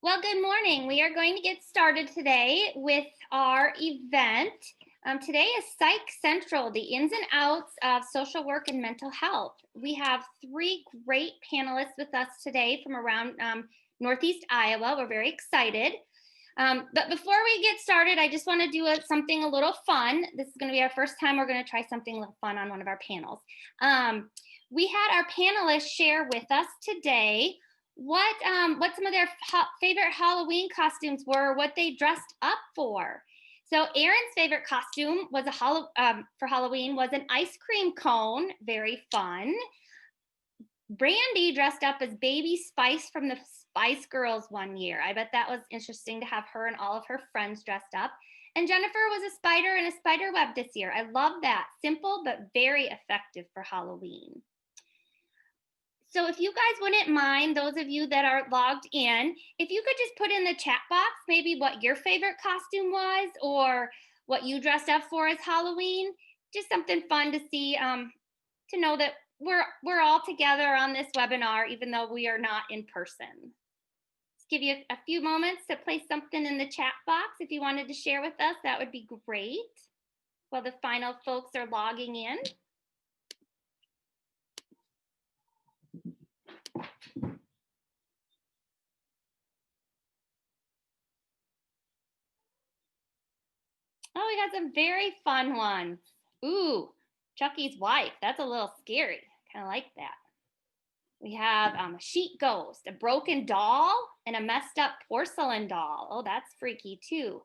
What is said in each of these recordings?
Well, good morning. We are going to get started today with our event. Today is Psych Central, the ins and outs of social work and mental health. We have three great panelists with us today from around Northeast Iowa. We're very excited. But before we get started, I just want to do something a little fun. This is going to be our first time we're going to try something a little fun on one of our panels. We had our panelists share with us today what some of their favorite Halloween costumes were, what they dressed up for. So Erin's favorite costume was for Halloween was an ice cream cone, very fun. Randi dressed up as Baby Spice from the Spice Girls one year. I bet that was interesting to have her and all of her friends dressed up. And Jennifer was a spider in a spider web this year. I love that. Simple, but very effective for Halloween. So if you guys wouldn't mind, those of you that are logged in, if you could just put in the chat box maybe what your favorite costume was or what you dressed up for as Halloween, just something fun to see, to know that we're all together on this webinar, even though we are not in person. Let's give you a few moments to place something in the chat box. If you wanted to share with us, that would be great while the final folks are logging in. Oh, we got some very fun ones. Ooh, Chucky's wife. That's a little scary. Kind of like that. We have a sheet ghost, a broken doll, and a messed up porcelain doll. Oh, that's freaky too.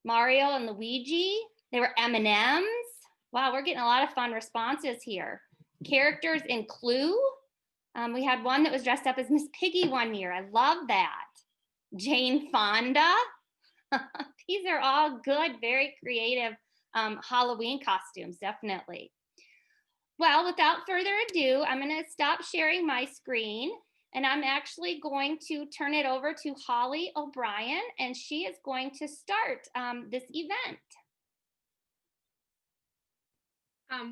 Mario and Luigi. They were M&Ms. Wow, we're getting a lot of fun responses here. Characters in Clue. We had one that was dressed up as Miss Piggy one year. I love that. Jane Fonda. These are all good, very creative Halloween costumes, definitely. Well, without further ado, I'm going to stop sharing my screen, and I'm actually going to turn it over to Holly O'Brien, and she is going to start this event.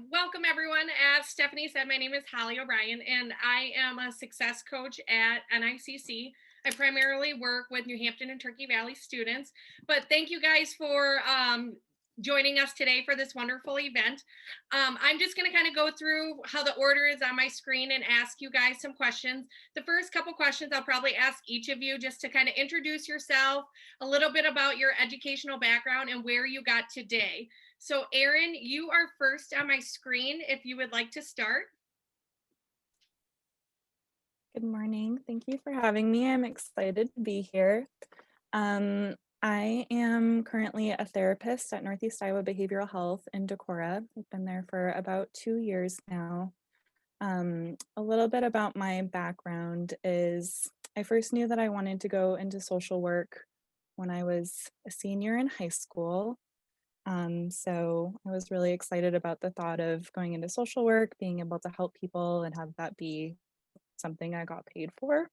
Welcome, everyone. As Stephanie said, my name is Holly O'Brien, and I am a success coach at NICC. I primarily work with New Hampton and Turkey Valley students, but thank you guys for joining us today for this wonderful event. I'm just going to kind of go through how the order is on my screen and ask you guys some questions. The first couple questions I'll probably ask each of you just to kind of introduce yourself, a little bit about your educational background and where you got today. So Erin, you are first on my screen if you would like to start. Good morning. Thank you for having me. I'm excited to be here. I am currently a therapist at Northeast Iowa Behavioral Health in Decorah. I've been there for about 2 years now. A little bit about my background is I first knew that I wanted to go into social work when I was a senior in high school. So I was really excited about the thought of going into social work, being able to help people and have that be something I got paid for.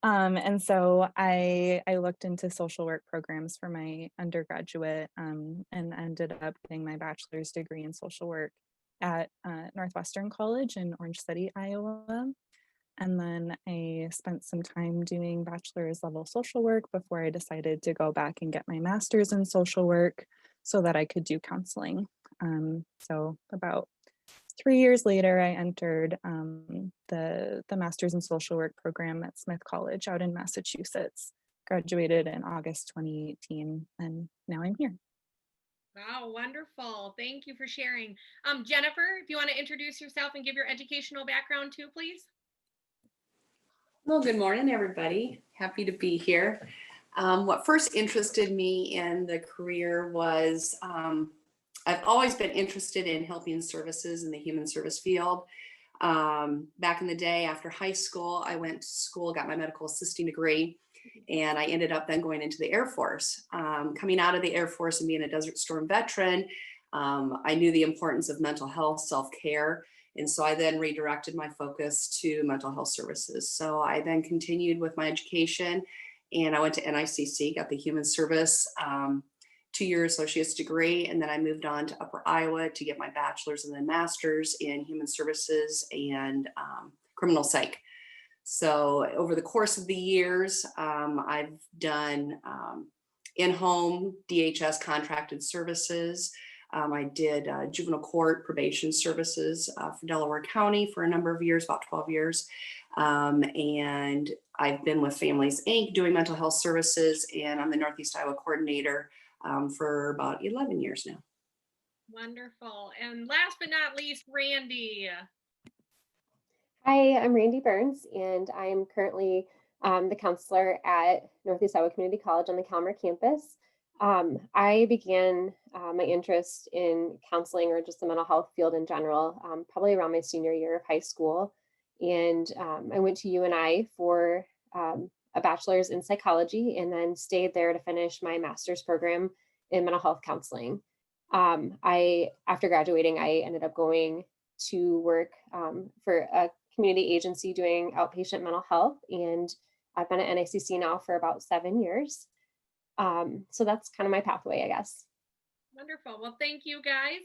And so I looked into social work programs for my undergraduate and ended up getting my bachelor's degree in social work at Northwestern College in Orange City, Iowa. And then I spent some time doing bachelor's level social work before I decided to go back and get my master's in social work so that I could do counseling. So about 3 years later, I entered the Master's in Social Work program at Smith College out in Massachusetts. Graduated in August 2018, and now I'm here. Wow, wonderful. Thank you for sharing. Jennifer, if you want to introduce yourself and give your educational background too, please. Well, good morning, everybody. Happy to be here. What first interested me in the career was I've always been interested in helping services in the human service field. Back in the day after high school, I went to school, got my medical assisting degree, and I ended up then going into the Air Force. Coming out of the Air Force and being a Desert Storm veteran, I knew the importance of mental health, self-care. And so I then redirected my focus to mental health services. So I then continued with my education and I went to NICC, got the human service 2-year associate's degree. And then I moved on to Upper Iowa to get my bachelor's and then master's in human services and criminal psych. So over the course of the years, I've done in-home DHS contracted services. I did juvenile court probation services for Delaware County for a number of years, about 12 years. And I've been with Families Inc. doing mental health services, and I'm the Northeast Iowa coordinator for about 11 years now. Wonderful. And last but not least, Randy. Hi, I'm Randi Burns, and I'm currently the counselor at Northeast Iowa Community College on the Calmar campus. I began my interest in counseling, or just the mental health field in general, probably around my senior year of high school. And I went to UNI for a bachelor's in psychology, and then stayed there to finish my master's program in mental health counseling. After graduating, I ended up going to work for a community agency doing outpatient mental health, and I've been at NICC now for about 7 years. So that's kind of my pathway, I guess. Wonderful. Well, thank you guys.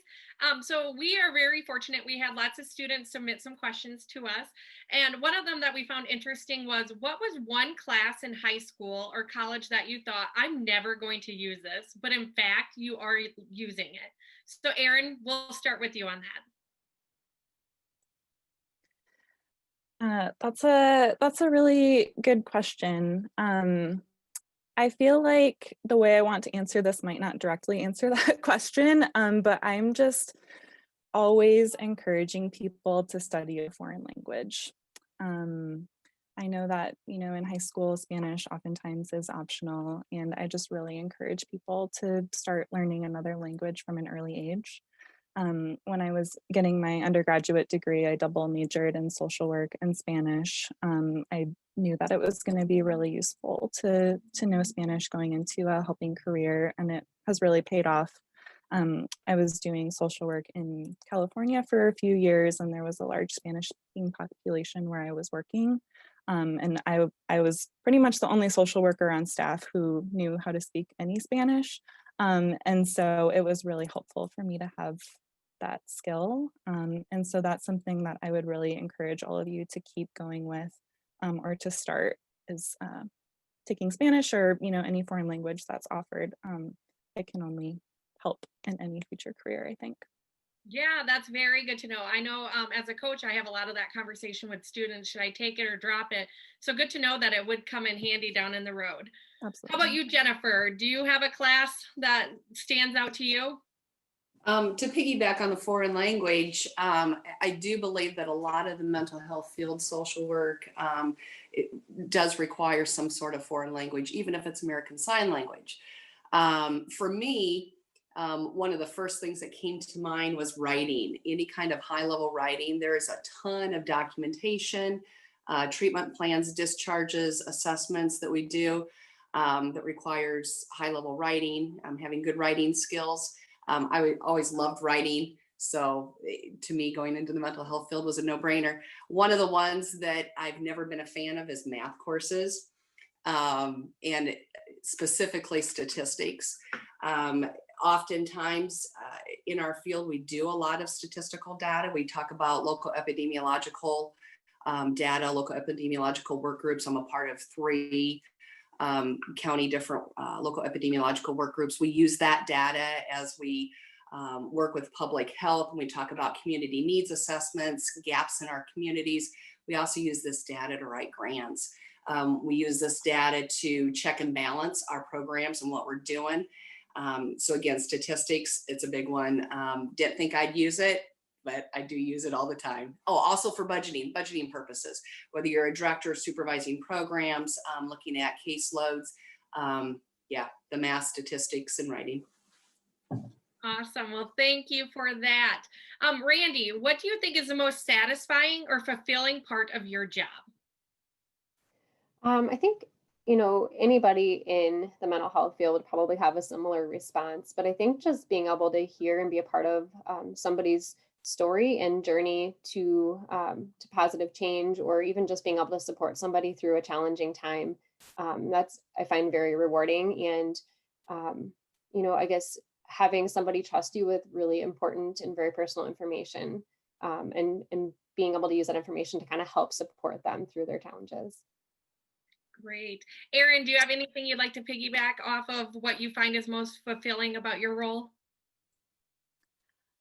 So we are very fortunate. We had lots of students submit some questions to us. And one of them that we found interesting was, what was one class in high school or college that you thought, I'm never going to use this, but in fact, you are using it? So Erin, we'll start with you on that. That's a really good question. I feel like the way I want to answer this might not directly answer that question, but I'm just always encouraging people to study a foreign language. I know that, in high school, Spanish oftentimes is optional, and I just really encourage people to start learning another language from an early age. When I was getting my undergraduate degree, I double majored in social work and Spanish. I knew that it was going to be really useful to know Spanish going into a helping career, and it has really paid off. I was doing social work in California for a few years, and there was a large Spanish-speaking population where I was working. And I was pretty much the only social worker on staff who knew how to speak any Spanish. And so it was really helpful for me to have that skill. And so that's something that I would really encourage all of you to keep going with, or to start, is taking Spanish, or any foreign language that's offered. It can only help in any future career, I think. Yeah, that's very good to know. I know as a coach, I have a lot of that conversation with students. Should I take it or drop it? So good to know that it would come in handy down in the road. Absolutely. How about you, Jennifer? Do you have a class that stands out to you? To piggyback on the foreign language, I do believe that a lot of the mental health field, social work, it does require some sort of foreign language, even if it's American Sign Language. For me, one of the first things that came to mind was writing, any kind of high-level writing. There is a ton of documentation, treatment plans, discharges, assessments that we do that requires high-level writing, having good writing skills. I always loved writing, so to me, going into the mental health field was a no-brainer. One of the ones that I've never been a fan of is math courses, and specifically statistics. Oftentimes in our field, we do a lot of statistical data. We talk about local epidemiological data, local epidemiological work groups. I'm a part of 3 county different local epidemiological work groups. We use that data as we work with public health, and we talk about community needs assessments, gaps in our communities. We also use this data to write grants. We use this data to check and balance our programs and what we're doing. So again, statistics, it's a big one. Didn't think I'd use it, but I do use it all the time. Oh, also for budgeting purposes, whether you're a director supervising programs, looking at caseloads, yeah, the math, statistics, and writing. Awesome. Well, thank you for that. Randi, what do you think is the most satisfying or fulfilling part of your job? I think, anybody in the mental health field would probably have a similar response, but I think just being able to hear and be a part of somebody's story and journey to positive change, or even just being able to support somebody through a challenging time, that's, I find, very rewarding. And I guess having somebody trust you with really important and very personal information, and being able to use that information to kind of help support them through their challenges. Great. Erin, do you have anything you'd like to piggyback off of what you find is most fulfilling about your role?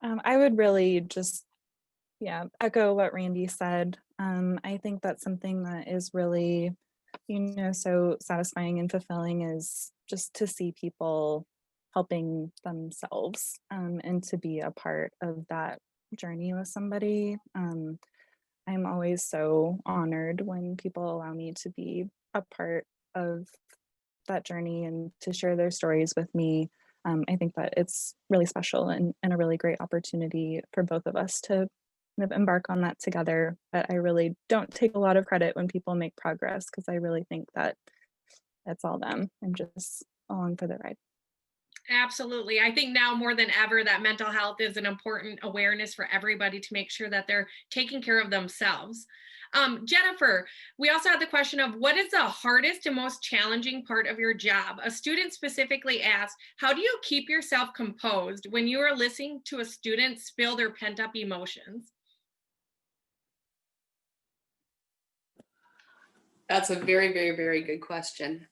I would really just, echo what Randy said. I think that's something that is really, so satisfying and fulfilling, is just to see people helping themselves, and to be a part of that journey with somebody. I'm always so honored when people allow me to be a part of that journey and to share their stories with me. I think that it's really special and a really great opportunity for both of us to kind of embark on that together. But I really don't take a lot of credit when people make progress, because I really think that it's all them. I'm just along for the ride. Absolutely. I think now more than ever that mental health is an important awareness for everybody to make sure that they're taking care of themselves. Jennifer, we also had the question of what is the hardest and most challenging part of your job? A student specifically asked, how do you keep yourself composed when you are listening to a student spill their pent-up emotions? That's a very, very, very good question.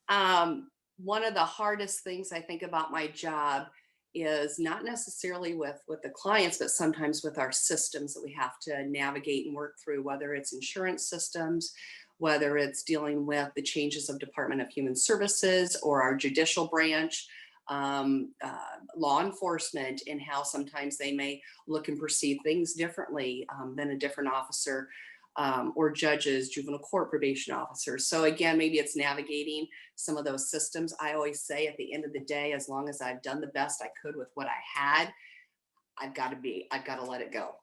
One of the hardest things I think about my job is not necessarily with the clients, but sometimes with our systems that we have to navigate and work through, whether it's insurance systems, whether it's dealing with the changes of Department of Human Services or our judicial branch, law enforcement, and how sometimes they may look and perceive things differently than a different officer, or judges, juvenile court probation officers. So again, maybe it's navigating some of those systems. I always say at the end of the day, as long as I've done the best I could with what I had, I've got to let it go,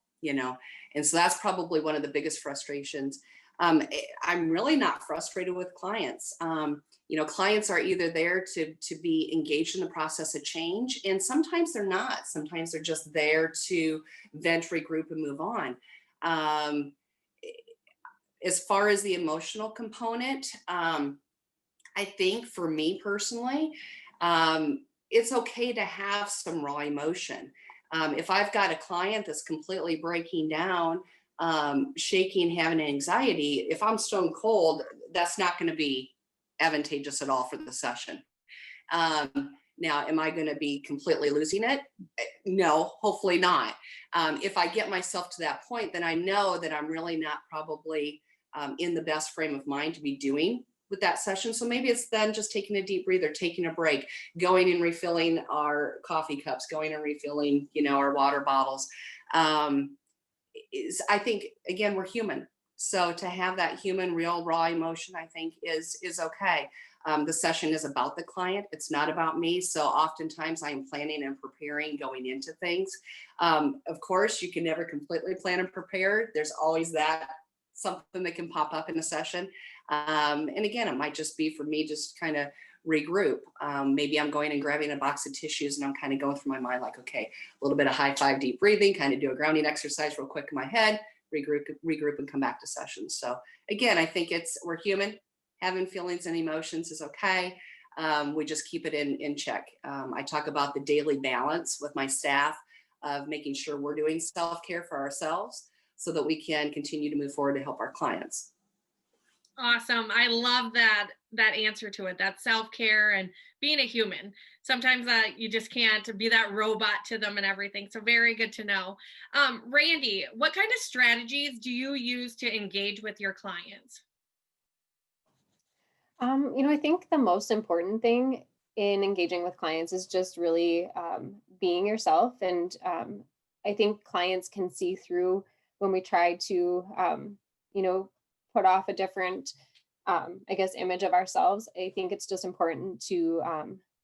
And so that's probably one of the biggest frustrations. I'm really not frustrated with clients. Clients are either there to be engaged in the process of change, and sometimes they're not. Sometimes they're just there to vent, regroup, and move on. As far as the emotional component, I think for me personally, it's okay to have some raw emotion. If I've got a client that's completely breaking down, shaking, having anxiety, if I'm stone cold, that's not going to be advantageous at all for the session. Now, am I going to be completely losing it? No, hopefully not. If I get myself to that point, then I know that I'm really not probably in the best frame of mind to be doing with that session. So maybe it's then just taking a deep breather, taking a break, going and refilling our coffee cups, going and refilling, our water bottles. I think, again, we're human. So to have that human, real, raw emotion, I think is okay. The session is about the client. It's not about me. So oftentimes I am planning and preparing going into things. Of course, you can never completely plan and prepare. There's always that something that can pop up in a session. And again, it might just be for me, just kind of regroup. Maybe I'm going and grabbing a box of tissues and I'm kind of going through my mind like, okay, a little bit of high five, deep breathing, kind of do a grounding exercise real quick in my head, regroup and come back to session. So again, I think we're human. Having feelings and emotions is okay. We just keep it in check. I talk about the daily balance with my staff of making sure we're doing self-care for ourselves so that we can continue to move forward to help our clients. Awesome. I love that answer to it, that self-care and being a human. Sometimes you just can't be that robot to them and everything. So very good to know. Randy, what kind of strategies do you use to engage with your clients? I think the most important thing in engaging with clients is just really being yourself. And I think clients can see through when we try to, put off a different, image of ourselves. I think it's just important to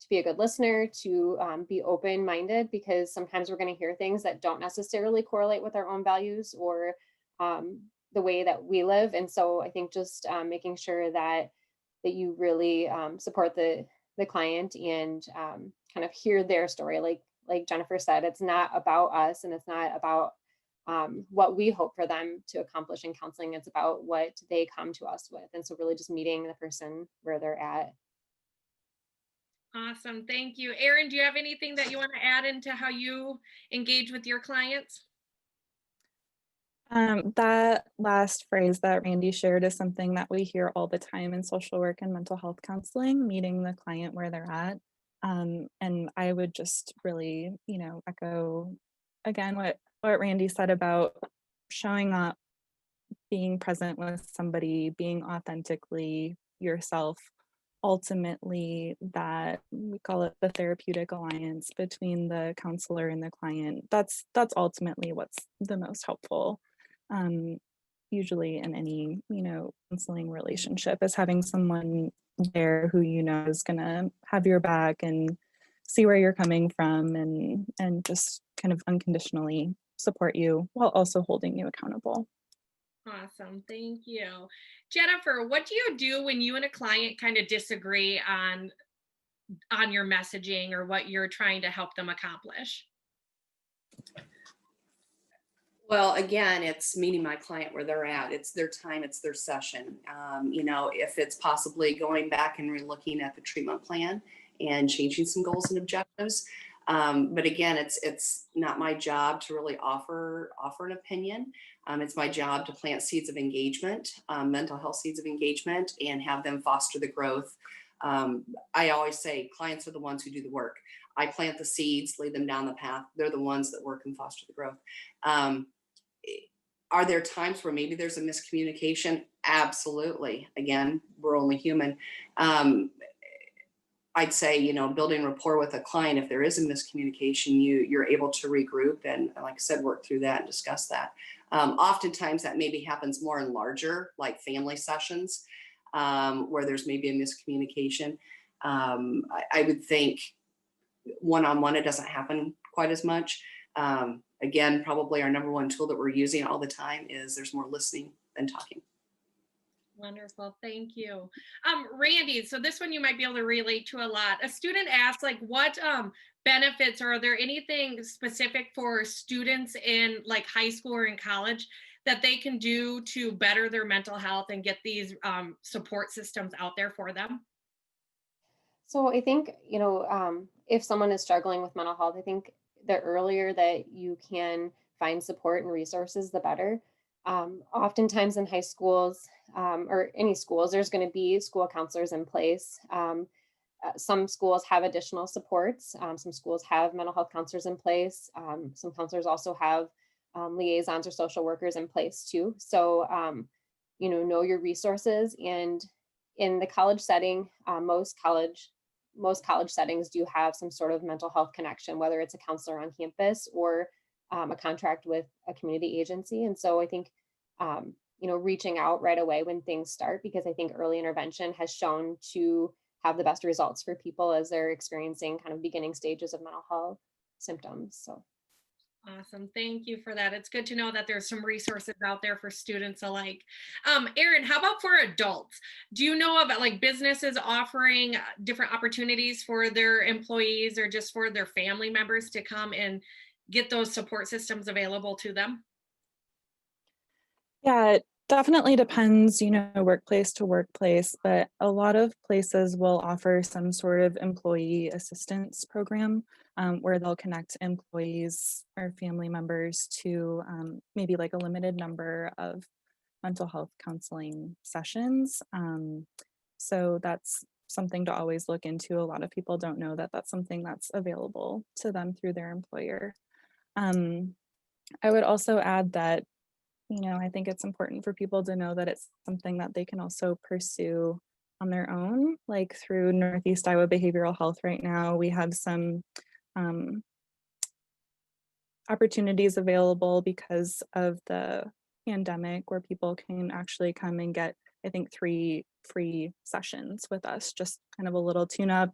be a good listener, to be open-minded, because sometimes we're going to hear things that don't necessarily correlate with our own values or the way that we live. And so I think just making sure that you really support the client and kind of hear their story. Like Jennifer said, it's not about us and it's not about what we hope for them to accomplish in counseling. It's about what they come to us with. And so really just meeting the person where they're at. Awesome. Thank you. Erin, do you have anything that you want to add into how you engage with your clients? That last phrase that Randy shared is something that we hear all the time in social work and mental health counseling, meeting the client where they're at. And I would just really, echo again what Randy said about showing up, being present with somebody, being authentically yourself. Ultimately, that we call it the therapeutic alliance between the counselor and the client. That's ultimately what's the most helpful. Usually in any, counseling relationship, is having someone there who is gonna have your back and see where you're coming from and just kind of unconditionally support you while also holding you accountable. Awesome. Thank you. Jennifer, what do you do when you and a client kind of disagree on your messaging or what you're trying to help them accomplish? Well, again, it's meeting my client where they're at. It's their time, it's their session. If it's possibly going back and relooking at the treatment plan and changing some goals and objectives. But again, it's not my job to really offer an opinion. It's my job to plant seeds of engagement, mental health seeds of engagement, and have them foster the growth. I always say clients are the ones who do the work. I plant the seeds, lead them down the path. They're the ones that work and foster the growth. Are there times where maybe there's a miscommunication? Absolutely. Again, we're only human. I'd say, building rapport with a client, if there is a miscommunication, you're able to regroup and, like I said, work through that and discuss that. Oftentimes that maybe happens more in larger, like family sessions, where there's maybe a miscommunication. I would think one-on-one, it doesn't happen quite as much. Again, probably our number one tool that we're using all the time is there's more listening than talking. Wonderful. Thank you. Randy, so this one you might be able to relate to a lot. A student asked, like, what benefits, or are there anything specific for students in like high school or in college that they can do to better their mental health and get these support systems out there for them? So I think, if someone is struggling with mental health, I think the earlier that you can find support and resources, the better. Oftentimes in high schools or any schools, there's going to be school counselors in place. Some schools have additional supports. Some schools have mental health counselors in place. Some counselors also have liaisons or social workers in place too. So, know your resources. And in the college setting, most college settings do have some sort of mental health connection, whether it's a counselor on campus or a contract with a community agency. And so I think, reaching out right away when things start, because I think early intervention has shown to have the best results for people as they're experiencing kind of beginning stages of mental health symptoms. So. Awesome. Thank you for that. It's good to know that there's some resources out there for students alike. Erin, how about for adults? Do you know about like businesses offering different opportunities for their employees or just for their family members to come and get those support systems available to them? Yeah, it definitely depends, workplace to workplace, but a lot of places will offer some sort of employee assistance program where they'll connect employees or family members to maybe like a limited number of mental health counseling sessions. So that's something to always look into. A lot of people don't know that that's something that's available to them through their employer. I would also add that I think it's important for people to know that it's something that they can also pursue on their own, like through Northeast Iowa Behavioral Health right now. We have some opportunities available because of the pandemic where people can actually come and get, I think, 3 free sessions with us, just kind of a little tune-up,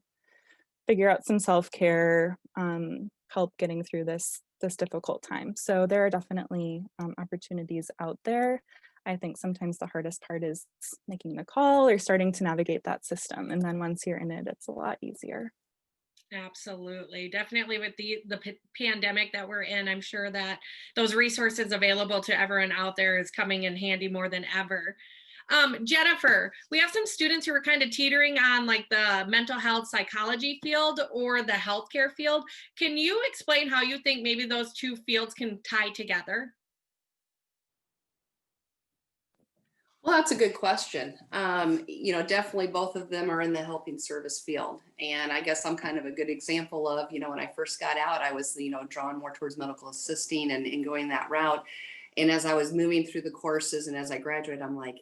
figure out some self-care, help getting through this difficult time. So there are definitely opportunities out there. I think sometimes the hardest part is making the call or starting to navigate that system. And then once you're in it, it's a lot easier. Absolutely. Definitely with the pandemic that we're in, I'm sure that those resources available to everyone out there is coming in handy more than ever. Jennifer, we have some students who are kind of teetering on like the mental health psychology field or the healthcare field. Can you explain how you think maybe those two fields can tie together? Well, that's a good question. Definitely both of them are in the helping service field. And I guess I'm kind of a good example of, when I first got out, I was, drawn more towards medical assisting and going that route. And as I was moving through the courses and as I graduated, I'm like,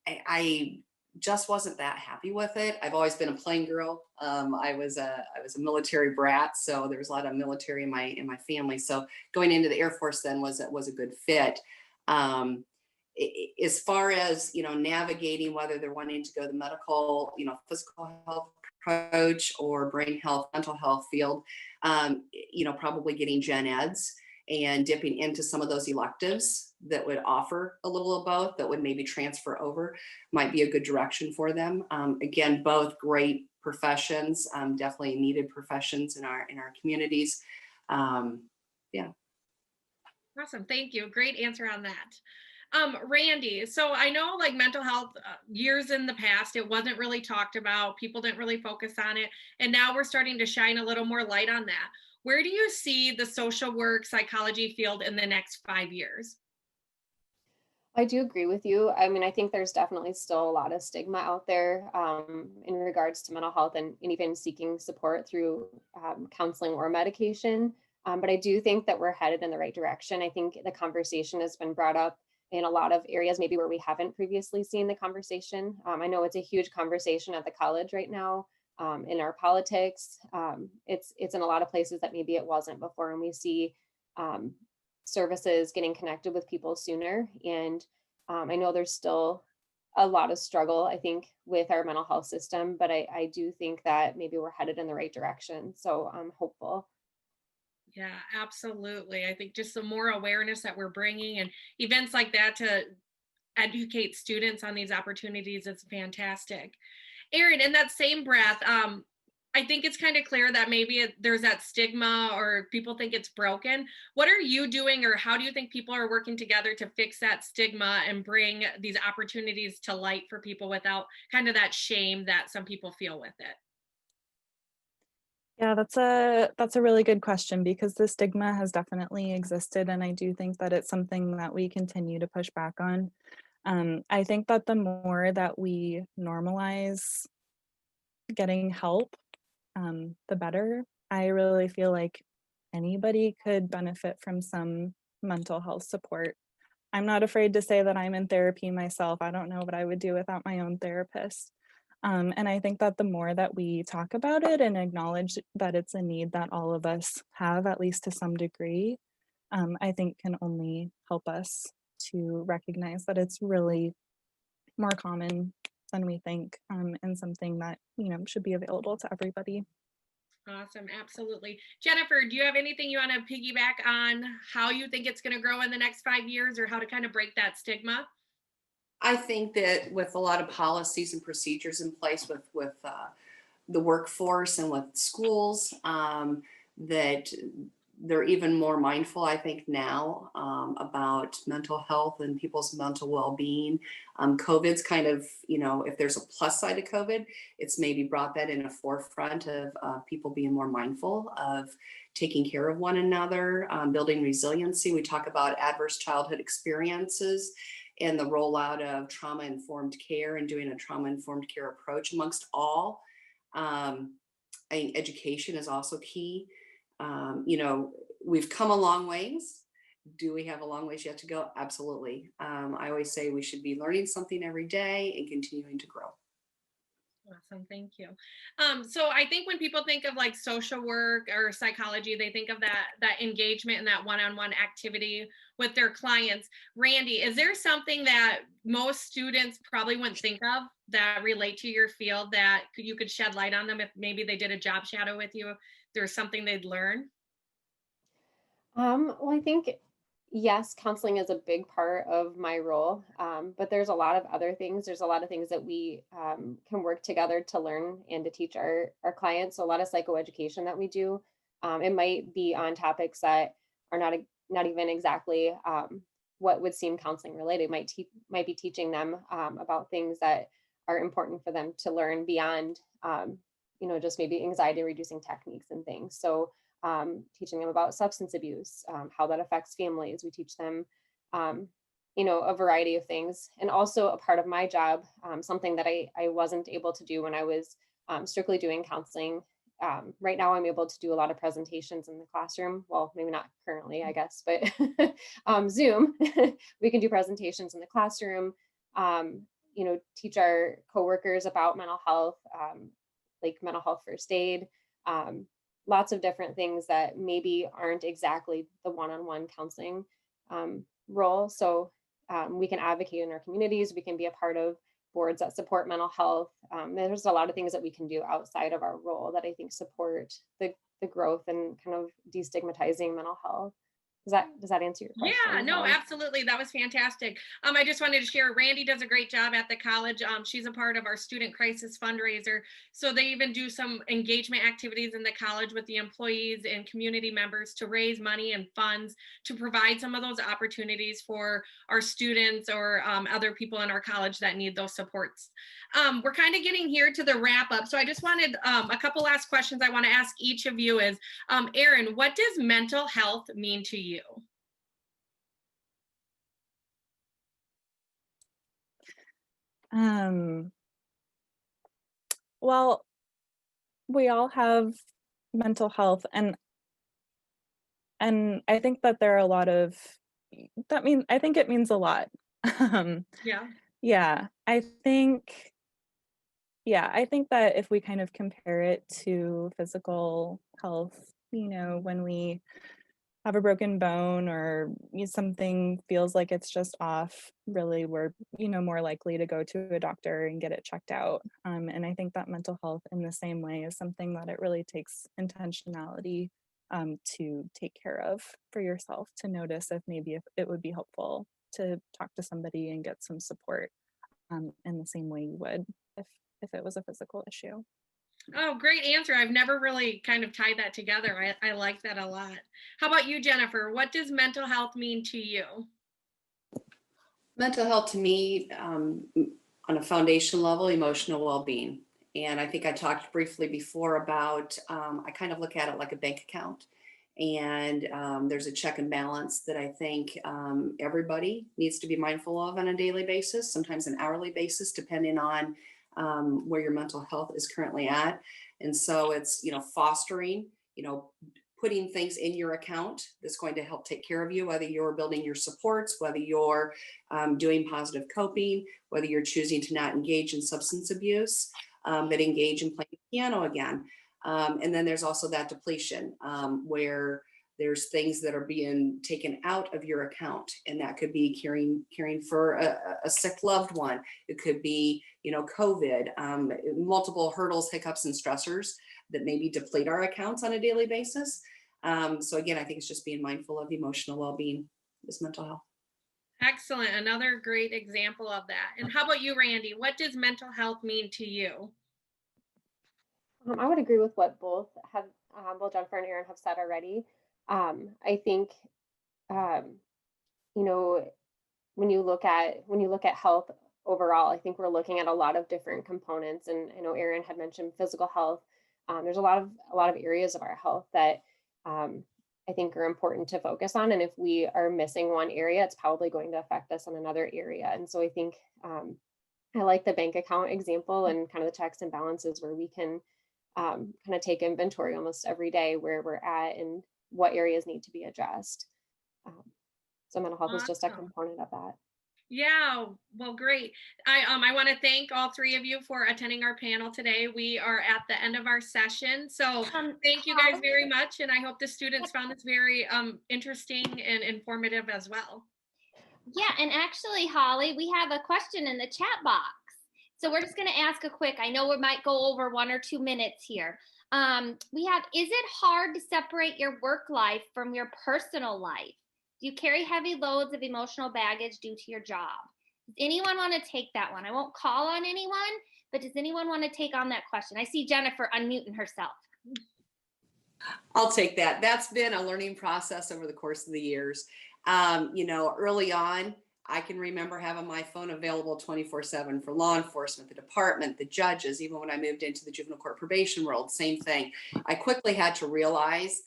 I just wasn't that happy with it. I've always been a plain girl. I was a military brat, so there was a lot of military in my family. So going into the Air Force then was a good fit. As far as navigating whether they're wanting to go the medical, physical health approach or brain health, mental health field, probably getting gen eds and dipping into some of those electives that would offer a little of both, that would maybe transfer over, might be a good direction for them. Again, both great professions, definitely needed professions in our communities. Yeah. Awesome, thank you. Great answer on that. Randy, so I know like mental health years in the past, it wasn't really talked about. People didn't really focus on it. And now we're starting to shine a little more light on that. Where do you see the social work psychology field in the next 5 years? I do agree with you. I mean, I think there's definitely still a lot of stigma out there in regards to mental health and even seeking support through counseling or medication. But I do think that we're headed in the right direction. I think the conversation has been brought up in a lot of areas, maybe where we haven't previously seen the conversation. I know it's a huge conversation at the college right now, in our politics. It's in a lot of places that maybe it wasn't before, and we see services getting connected with people sooner. And I know there's still a lot of struggle, I think, with our mental health system, but I do think that maybe we're headed in the right direction. So I'm hopeful. Yeah, absolutely. I think just the more awareness that we're bringing and events like that to educate students on these opportunities is fantastic. Erin, in that same breath, I think it's kind of clear that maybe there's that stigma or people think it's broken. What are you doing, or how do you think people are working together to fix that stigma and bring these opportunities to light for people without kind of that shame that some people feel with it? Yeah, that's a really good question, because the stigma has definitely existed, and I do think that it's something that we continue to push back on. I think that the more that we normalize getting help, the better. I really feel like anybody could benefit from some mental health support. I'm not afraid to say that I'm in therapy myself. I don't know what I would do without my own therapist. And I think that the more that we talk about it and acknowledge that it's a need that all of us have, at least to some degree, I think can only help us to recognize that it's really more common than we think, and something that, should be available to everybody. Awesome, absolutely. Jennifer, do you have anything you want to piggyback on how you think it's going to grow in the next 5 years, or how to kind of break that stigma? I think that with a lot of policies and procedures in place with the workforce and with schools, that they're even more mindful, I think, now about mental health and people's mental well-being. COVID's kind of, if there's a plus side to COVID, it's maybe brought that in a forefront of people being more mindful of taking care of one another, building resiliency. We talk about adverse childhood experiences and the rollout of trauma-informed care and doing a trauma-informed care approach amongst all. I think education is also key. We've come a long ways. Do we have a long ways yet to go? Absolutely. I always say we should be learning something every day and continuing to grow. Awesome, thank you. So I think when people think of like social work or psychology, they think of that engagement and that one-on-one activity with their clients. Randy, is there something that most students probably wouldn't think of that relate to your field that you could shed light on them if maybe they did a job shadow with you? There's something they'd learn? Well, I think, yes, counseling is a big part of my role, but there's a lot of other things. There's a lot of things that we can work together to learn and to teach our clients. So a lot of psychoeducation that we do. It might be on topics that are not even exactly what would seem counseling related. Might be teaching them about things that are important for them to learn beyond, just maybe anxiety reducing techniques and things. So teaching them about substance abuse, how that affects families. We teach them a variety of things. And also a part of my job, something that I wasn't able to do when I was strictly doing counseling. Right now, I'm able to do a lot of presentations in the classroom. Well, maybe not currently, I guess, but Zoom, we can do presentations in the classroom, teach our coworkers about mental health, like mental health first aid, lots of different things that maybe aren't exactly the one-on-one counseling role. So we can advocate in our communities, we can be a part of boards that support mental health. There's a lot of things that we can do outside of our role that I think support the growth and kind of destigmatizing mental health. Does that answer your question? Yeah, no, absolutely. That was fantastic. I just wanted to share, Randi does a great job at the college. She's a part of our student crisis fundraiser. So they even do some engagement activities in the college with the employees and community members to raise money and funds to provide some of those opportunities for our students or other people in our college that need those supports. We're kind of getting here to the wrap up. So I just wanted a couple last questions I want to ask each of you is, Erin, what does mental health mean to you? Well, we all have mental health, and I think that there are a lot of I think it means a lot. Yeah, I think that if we kind of compare it to physical health, when we have a broken bone or something feels like it's just off, really we're more likely to go to a doctor and get it checked out. And I think that mental health in the same way is something that it really takes intentionality to take care of for yourself, to notice if it would be helpful to talk to somebody and get some support in the same way you would if it was a physical issue. Oh, great answer. I've never really kind of tied that together. I like that a lot. How about you, Jennifer? What does mental health mean to you? Mental health to me, on a foundation level, emotional well-being. And I think I talked briefly before about, I kind of look at it like a bank account. And there's a check and balance that I think everybody needs to be mindful of on a daily basis, sometimes an hourly basis, depending on where your mental health is currently at. And so it's, fostering, putting things in your account that's going to help take care of you, whether you're building your supports, whether you're doing positive coping, whether you're choosing to not engage in substance abuse, but engage in playing piano again. And then there's also that depletion where there's things that are being taken out of your account, and that could be caring for a sick loved one. It could be, COVID, multiple hurdles, hiccups, and stressors that maybe deplete our accounts on a daily basis. So again, I think it's just being mindful of emotional well-being, is mental health. Excellent. Another great example of that. And how about you, Randi? What does mental health mean to you? I would agree with what both Jennifer and Erin have said already. I think, when you look at health overall, I think we're looking at a lot of different components. And I know Erin had mentioned physical health. There's a lot of areas of our health that I think are important to focus on. And if we are missing one area, it's probably going to affect us in another area. And so I think I like the bank account example and kind of the checks and balances where we can kind of take inventory almost every day where we're at and what areas need to be addressed. So mental health is just a component of that. Yeah, well, great. I want to thank all three of you for attending our panel today. We are at the end of our session. So thank you guys very much. And I hope the students found this very interesting and informative as well. Yeah, and actually, Holly, we have a question in the chat box. So we're just going to ask a quick, I know we might go over 1 or 2 minutes here. We have, is it hard to separate your work life from your personal life? Do you carry heavy loads of emotional baggage due to your job? Does anyone want to take that one? I won't call on anyone, but does anyone want to take on that question? I see Jennifer unmuting herself. I'll take that. That's been a learning process over the course of the years. Early on, I can remember having my phone available 24/7 for law enforcement, the department, the judges. Even when I moved into the juvenile court probation world, same thing. I quickly had to realize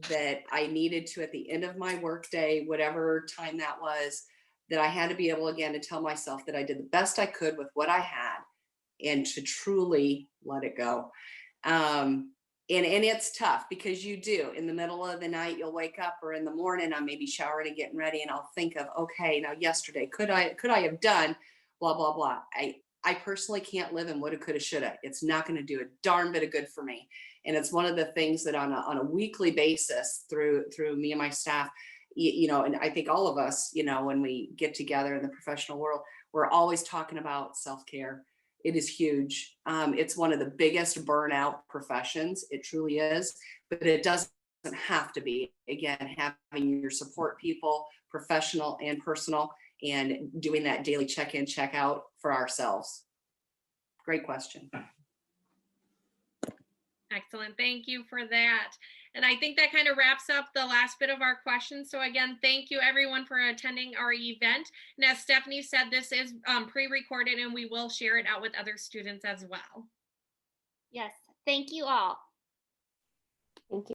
that I needed to, at the end of my workday, whatever time that was, that I had to be able again to tell myself that I did the best I could with what I had and to truly let it go. And it's tough because you do in the middle of the night, you'll wake up, or in the morning, I'm maybe showering and getting ready, and I'll think of, okay, now yesterday, could I have done blah, blah, blah. I personally can't live in woulda, coulda, shoulda. It's not going to do a darn bit of good for me. And it's one of the things that on a weekly basis through me and my staff, you know, and I think all of us, you know, when we get together in the professional world, we're always talking about self-care. It is huge. It's one of the biggest burnout professions. It truly is, but it doesn't have to be. Again, having your support people, professional and personal, and doing that daily check-in, check-out for ourselves. Great question. Excellent. Thank you for that. And I think that kind of wraps up the last bit of our questions. So again, thank you everyone for attending our event. And as Stephanie said, this is pre-recorded and we will share it out with other students as well. Yes, thank you all. Thank you.